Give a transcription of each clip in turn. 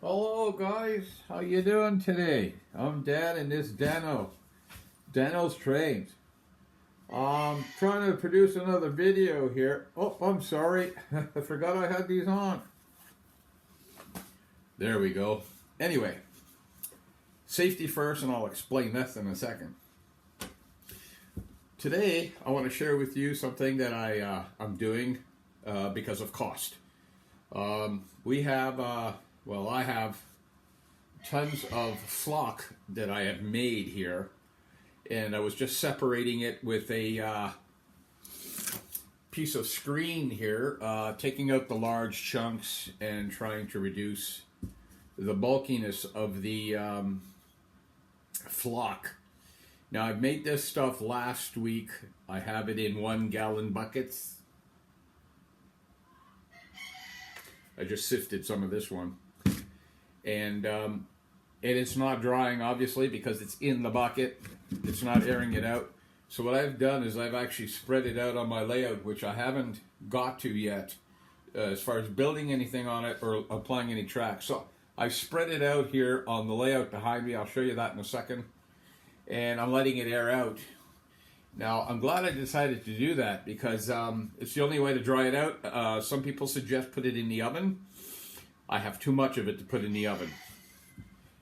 Hello guys, how you doing today? I'm Dan and this Dano's Trains. I'm trying to produce another video here. Oh, I'm sorry. I forgot I had these on. There we go. Anyway, safety first and I'll explain this in a second. Today, I want to share with you something that I'm doing because of cost. I have tons of flock that I have made here, and I was just separating it with a piece of screen here, taking out the large chunks and trying to reduce the bulkiness of the flock. Now, I made this stuff last week. I have it in 1-gallon buckets. I just sifted some of this one. And it's not drying, obviously, because it's in the bucket. It's not airing it out. So what I've done is I've actually spread it out on my layout, which I haven't got to yet, as far as building anything on it or applying any tracks. So I've spread it out here on the layout behind me. I'll show you that in a second. And I'm letting it air out. Now, I'm glad I decided to do that because it's the only way to dry it out. Some people suggest put it in the oven. I have too much of it to put in the oven.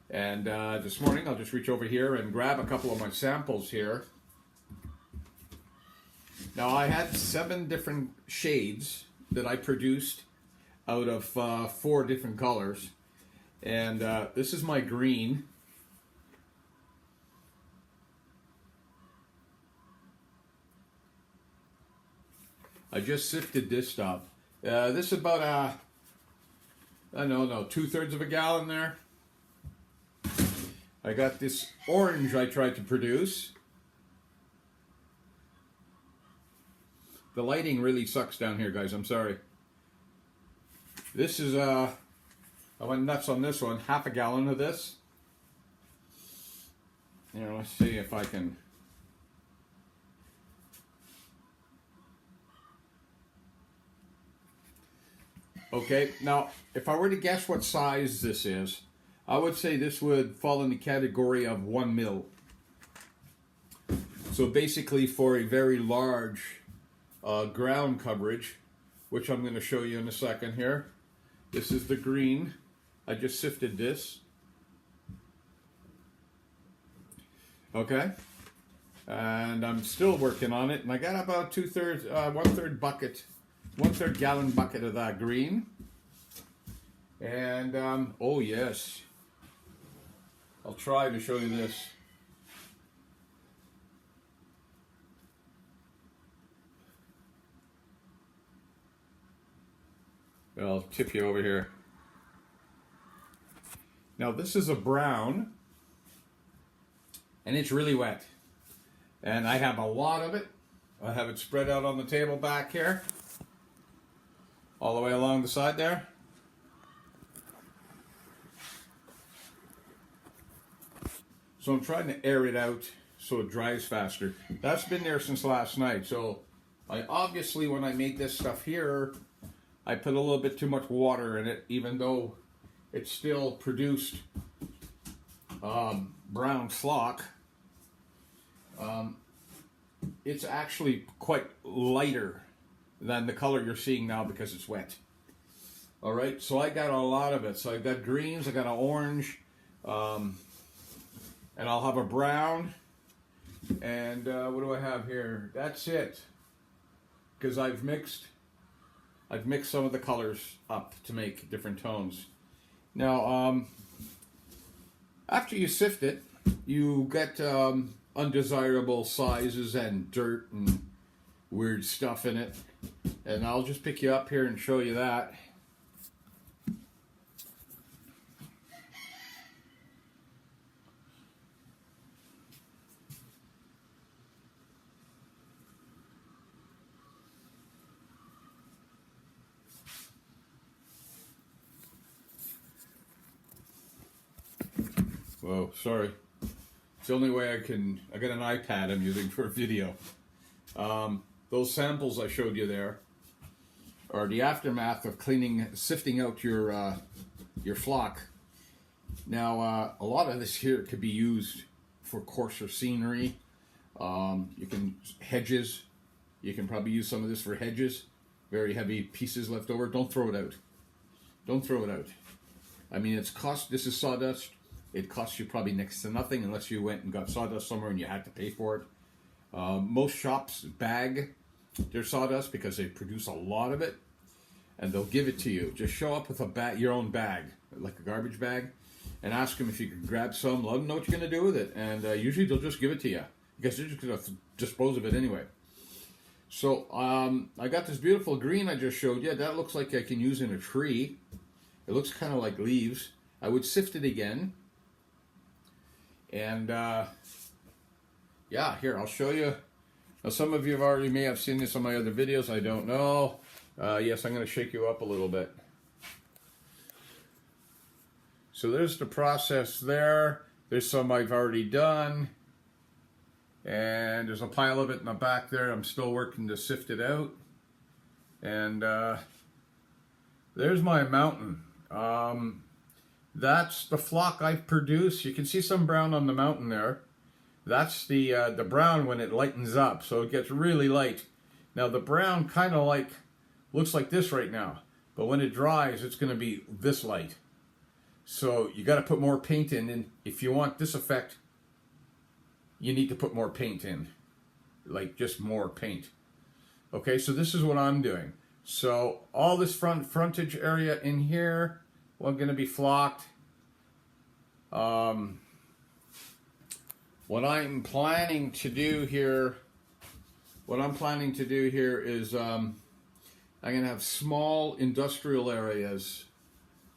And this morning I'll just reach over here and grab a couple of my samples here. Now, I had 7 different shades that I produced out of 4 different colors. And this is my green. I just sifted this stuff. This is about I don't know, 2/3 of a gallon there. I got this orange I tried to produce. The lighting really sucks down here, guys. I'm sorry. This is, I went nuts on this one. 1/2 gallon of this. Here, let's see if I can. Okay, now, if I were to guess what size this is, I would say this would fall in the category of 1 mil. So basically for a very large ground coverage, which I'm going to show you in a second here. This is the green. I just sifted this. Okay. And I'm still working on it, and I got about 1/3 bucket. 1/3 gallon bucket of that green. And, oh yes. I'll try to show you this. I'll tip you over here. Now this is a brown, and it's really wet. And I have a lot of it. I have it spread out on the table back here. All the way along the side there. So I'm trying to air it out so it dries faster. That's been there since last night. So I obviously, when I made this stuff here, I put a little bit too much water in it, even though it still produced brown flock. It's actually quite lighter than the color you're seeing now because it's wet. All right, so I got a lot of it. So I've got greens, I got an orange, and I'll have a brown. And what do I have here? That's it. Because I've mixed some of the colors up to make different tones. Now, after you sift it, you get undesirable sizes and dirt and weird stuff in it. And I'll just pick you up here and show you that. Whoa, sorry. It's the only way I can. I got an iPad I'm using for a video. Those samples I showed you there are the aftermath of sifting out your flock. Now, a lot of this here could be used for coarser scenery. You can hedges. You can probably use some of this for hedges. Very heavy pieces left over. Don't throw it out. Don't throw it out. I mean, this is sawdust. It costs you probably next to nothing unless you went and got sawdust somewhere and you had to pay for it. Most shops bag their sawdust because they produce a lot of it, and they'll give it to you. Just show up with your own bag, like a garbage bag, and ask them if you can grab some. Let them know what you're going to do with it, and usually they'll just give it to you because they're just going to dispose of it anyway. So I got this beautiful green I just showed you. That looks like I can use in a tree. It looks kind of like leaves. I would sift it again. And yeah, here, I'll show you. Now, some of you may have seen this on my other videos. I don't know. Yes, I'm going to shake you up a little bit. So there's the process there. There's some I've already done. And there's a pile of it in the back there. I'm still working to sift it out. And there's my mountain. That's the flock I've produced. You can see some brown on the mountain there. That's the brown when it lightens up, so it gets really light. Now the brown kind of looks like this right now, but when it dries, it's going to be this light. So you got to put more paint in, and if you want this effect, you need to put more paint in, like just more paint. Okay, so this is what I'm doing. So all this frontage area in here, well, going to be flocked. What I'm planning to do here is I'm going to have small industrial areas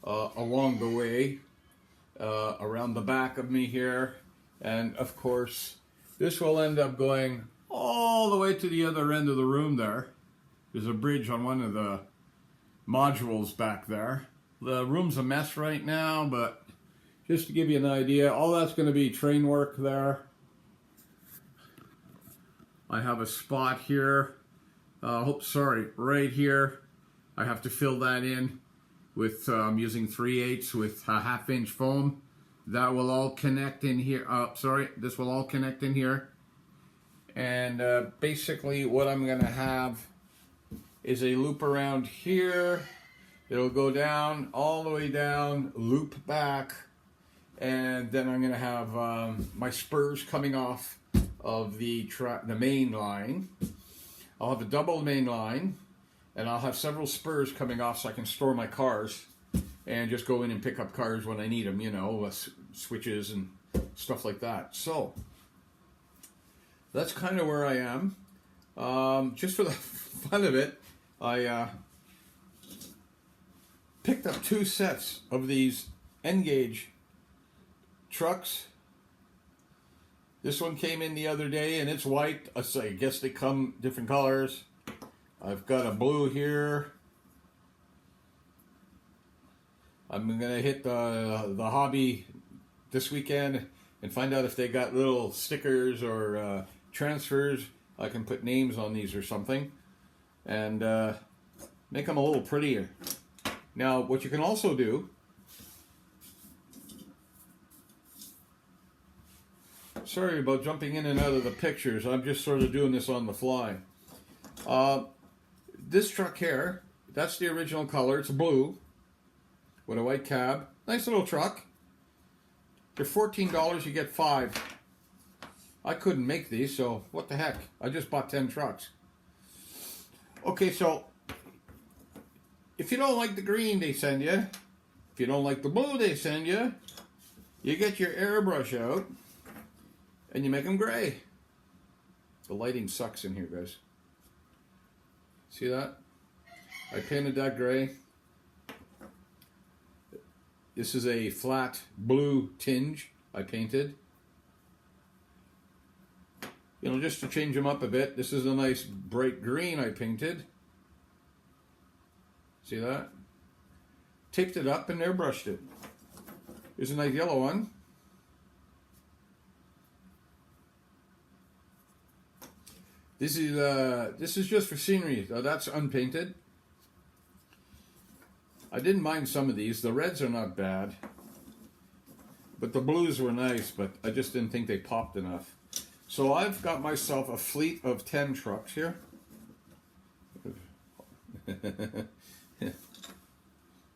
along the way, around the back of me here. And of course, this will end up going all the way to the other end of the room there. There's a bridge on one of the modules back there. The room's a mess right now, but just to give you an idea, all that's going to be train work there. I have a spot here, right here. I have to fill that in with using 3/8 with a 1/2 inch foam. That will all connect in here. This will all connect in here. And basically what I'm going to have is a loop around here. It'll go down, all the way down, loop back, and then I'm going to have my spurs coming off of the main line. I'll have a double main line, and I'll have several spurs coming off so I can store my cars and just go in and pick up cars when I need them, you know, switches and stuff like that. So that's kind of where I am. Just for the fun of it, I picked up 2 sets of these N-Gage trucks. This one came in the other day and it's white. I guess they come different colors. I've got a blue here. I'm gonna hit the hobby this weekend and find out if they got little stickers or transfers. I can put names on these or something and make them a little prettier. Now, what you can also do, sorry about jumping in and out of the pictures, I'm just sort of doing this on the fly. This truck here, that's the original color, it's blue, with a white cab. Nice little truck. They're $14, you get 5. I couldn't make these, so what the heck? I just bought 10 trucks. Okay, so if you don't like the green they send you, if you don't like the blue they send you, you get your airbrush out and you make them gray. The lighting sucks in here, guys. See that? I painted that gray. This is a flat blue tinge I painted. You know, just to change them up a bit. This is a nice bright green I painted. See that? Taped it up and airbrushed it. Here's a nice yellow one. This is just for scenery. That's unpainted. I didn't mind some of these. The reds are not bad. But the blues were nice, but I just didn't think they popped enough. So I've got myself a fleet of 10 trucks here.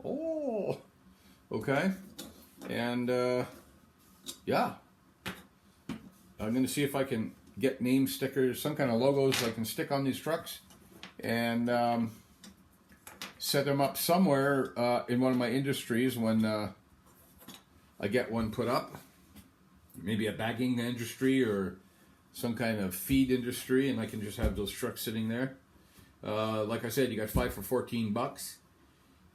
Oh, okay. And yeah, I'm going to see if I can get name stickers, some kind of logos I can stick on these trucks, and set them up somewhere in one of my industries when I get one put up. Maybe a bagging industry or some kind of feed industry, and I can just have those trucks sitting there. Like I said, you got 5 for $14,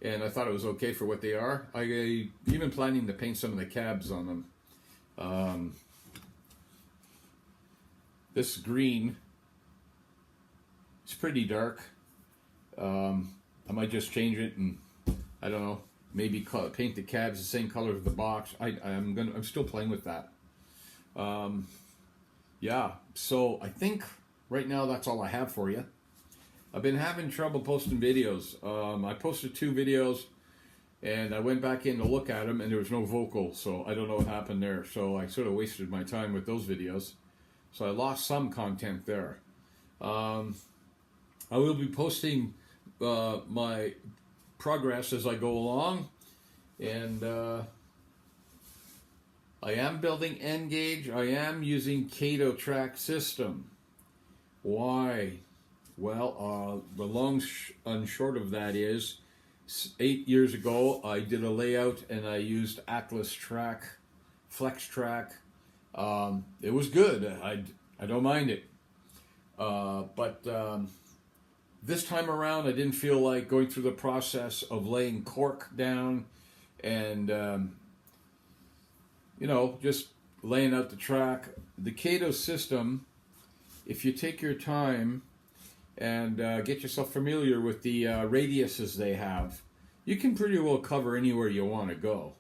and I thought it was okay for what they are. I even planning to paint some of the cabs on them. This green, it's pretty dark. I might just change it and, I don't know, maybe paint the cabs the same color as the box. I'm still playing with that. Yeah, so I think right now that's all I have for you. I've been having trouble posting videos. I posted 2 videos and I went back in to look at them and there was no vocal, so I don't know what happened there. So I sort of wasted my time with those videos. So I lost some content there. I will be posting my progress as I go along, and I am building N-Gage. I am using Kato track system. Why? Well, the long and short of that is 8 years ago I did a layout and I used Atlas track, Flex track. It was good. I don't mind it. But this time around I didn't feel like going through the process of laying cork down and you know, just laying out the track. The Kato system, if you take your time and get yourself familiar with the radiuses they have, you can pretty well cover anywhere you want to go.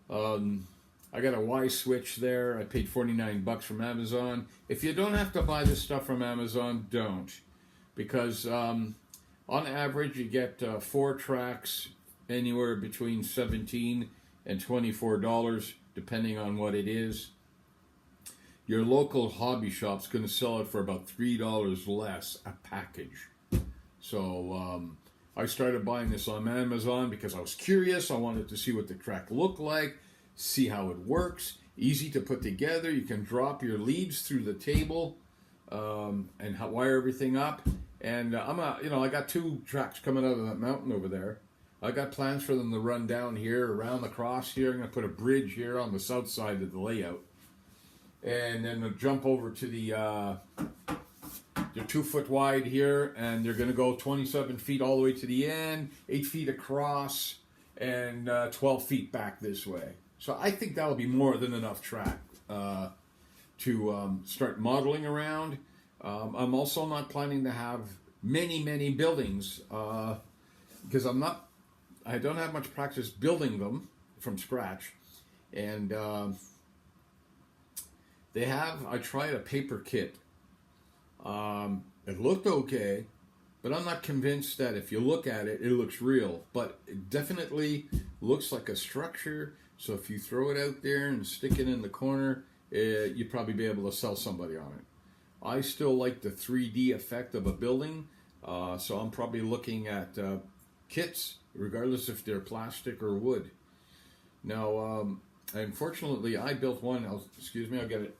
I got a Y switch there. I paid $49 from Amazon. If you don't have to buy this stuff from Amazon, don't. Because on average, you get 4 tracks anywhere between $17 and $24, depending on what it is. Your local hobby shop's going to sell it for about $3 less a package. So I started buying this on Amazon because I was curious. I wanted to see what the track looked like, see how it works. Easy to put together. You can drop your leads through the table and wire everything up. And I got 2 tracks coming out of that mountain over there. I got plans for them to run down here, around the cross here. I'm going to put a bridge here on the south side of the layout. And then they'll jump over to they're 2 foot wide here, and they're going to go 27 feet all the way to the end, 8 feet across, and 12 feet back this way. So I think that'll be more than enough track to start modeling around. I'm also not planning to have many buildings because I don't have much practice building them from scratch. And I tried a paper kit. It looked okay, but I'm not convinced that if you look at it, it looks real. But it definitely looks like a structure. So if you throw it out there and stick it in the corner, you'd probably be able to sell somebody on it. I still like the 3D effect of a building, so I'm probably looking at kits, regardless if they're plastic or wood. Now, unfortunately, I built one. Excuse me, I'll get it.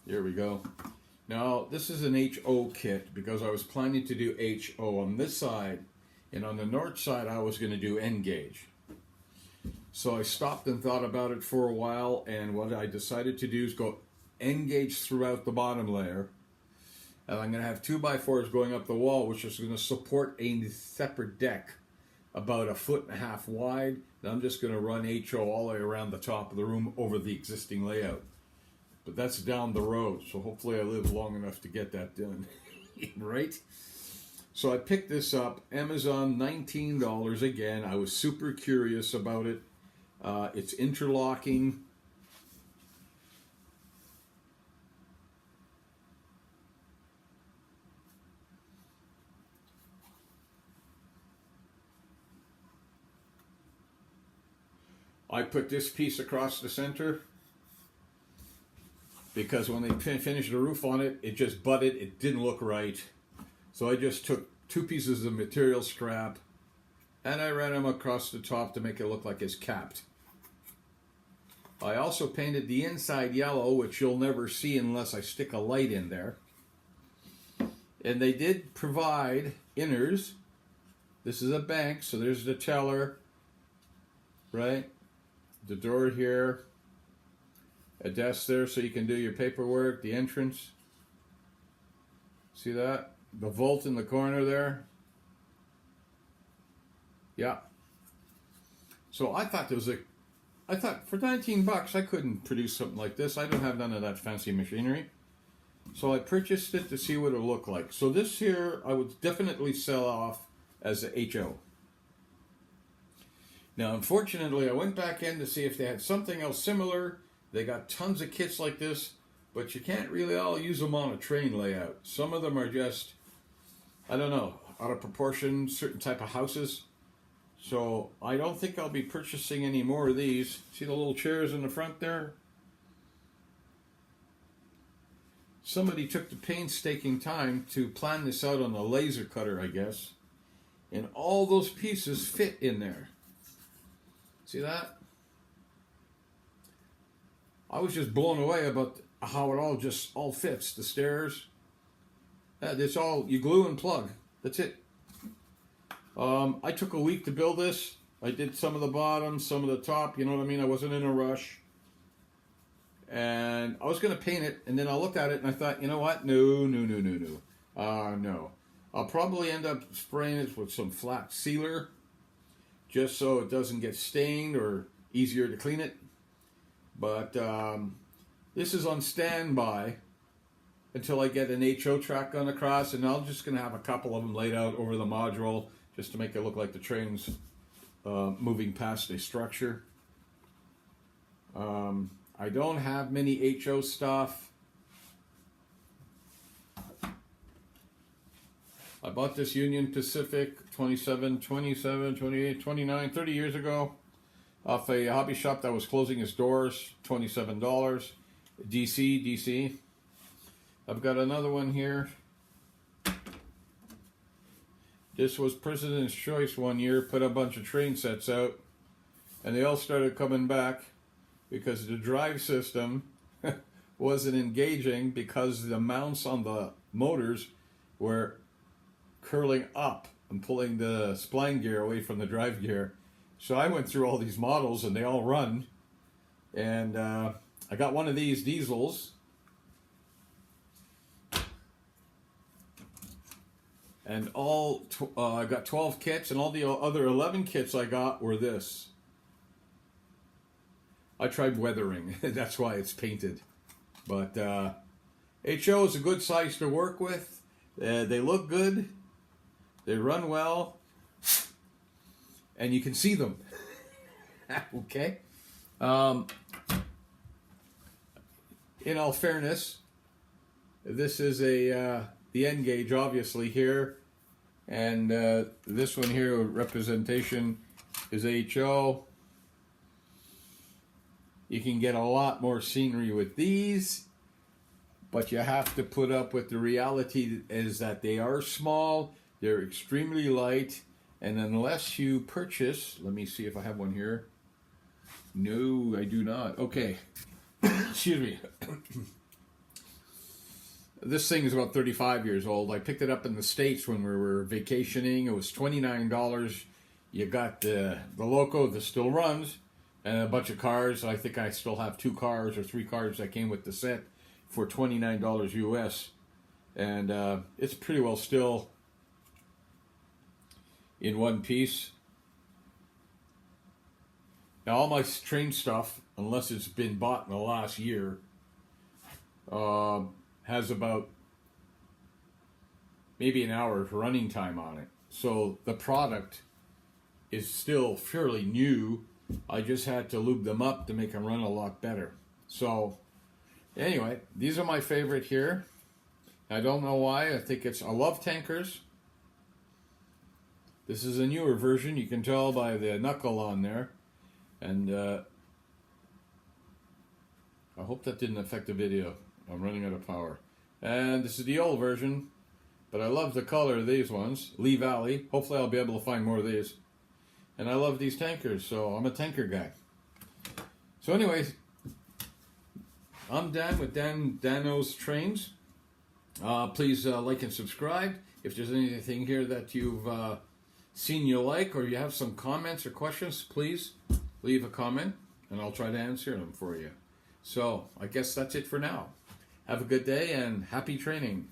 Here we go. Now, this is an HO kit because I was planning to do HO on this side, and on the north side, I was going to do N-Gage. So I stopped and thought about it for a while, and what I decided to do is go N-Gage throughout the bottom layer. And I'm going to have 2x4s going up the wall, which is going to support a separate deck about 1.5 feet wide. And I'm just going to run HO all the way around the top of the room over the existing layout. But that's down the road, so hopefully I live long enough to get that done. Right? So I picked this up, Amazon, $19 again. I was super curious about it. It's interlocking. I put this piece across the center because when they finished the roof on it, it just butted. It didn't look right. So I just took 2 pieces of material scrap and I ran them across the top to make it look like it's capped. I also painted the inside yellow, which you'll never see unless I stick a light in there. And they did provide inners. This is a bank, so there's the teller, right? The door here, a desk there so you can do your paperwork, the entrance. See that? The vault in the corner there. Yeah. So I thought for 19 bucks I couldn't produce something like this. I don't have none of that fancy machinery. So I purchased it to see what it looked like. So this here I would definitely sell off as a HO. Now unfortunately I went back in to see if they had something else similar. They got tons of kits like this, but you can't really all use them on a train layout. Some of them are just, I don't know, out of proportion, certain type of houses. So I don't think I'll be purchasing any more of these. See the little chairs in the front there? Somebody took the painstaking time to plan this out on a laser cutter, I guess. And all those pieces fit in there. See that? I was just blown away about how it all fits. The stairs. It's all, you glue and plug. That's it. I took a week to build this. I did some of the bottom, some of the top, you know what I mean? I wasn't in a rush. And I was going to paint it, and then I looked at it and I thought, you know what? No. No. I'll probably end up spraying it with some flat sealer, just so it doesn't get stained or easier to clean it. But this is on standby until I get an HO track gun across, and I'm just going to have a couple of them laid out over the module just to make it look like the train's moving past a structure. I don't have many HO stuff. I bought this Union Pacific 27, 28, 29, 30 years ago off a hobby shop that was closing its doors, $27. DC. I've got another one here. This was President's Choice one year, put a bunch of train sets out, and they all started coming back because the drive system wasn't engaging because the mounts on the motors were curling up and pulling the spline gear away from the drive gear. So I went through all these models and they all run. And I got one of these diesels. And I got 12 kits, and all the other 11 kits I got were this. I tried weathering. That's why it's painted. But HO is a good size to work with. They look good. They run well. And you can see them. Okay? In all fairness, this is the end gauge, obviously, here. And this one here, representation, is HO. You can get a lot more scenery with these, but you have to put up with the reality is that they are small, they're extremely light, and unless you purchase, let me see if I have one here. No, I do not. Okay. Excuse me. This thing is about 35 years old. I picked it up in the States when we were vacationing. It was $29. You got the loco that still runs, and a bunch of cars. I think I still have 2 cars or 3 cars that came with the set for $29 US. And it's pretty well still in one piece. Now all my train stuff, unless it's been bought in the last year, has about maybe an hour's running time on it. So the product is still fairly new. I just had to lube them up to make them run a lot better. So anyway, these are my favorite here. I don't know why. I love tankers. This is a newer version. You can tell by the knuckle on there. And I hope that didn't affect the video. I'm running out of power. And this is the old version, but I love the color of these ones. Lee Valley. Hopefully I'll be able to find more of these. And I love these tankers, so I'm a tanker guy. So anyways, I'm Dan with Dan Knows Trains. Please like and subscribe. If there's anything here that you've seen you like, or you have some comments or questions, please leave a comment and I'll try to answer them for you. So I guess that's it for now. Have a good day and happy training.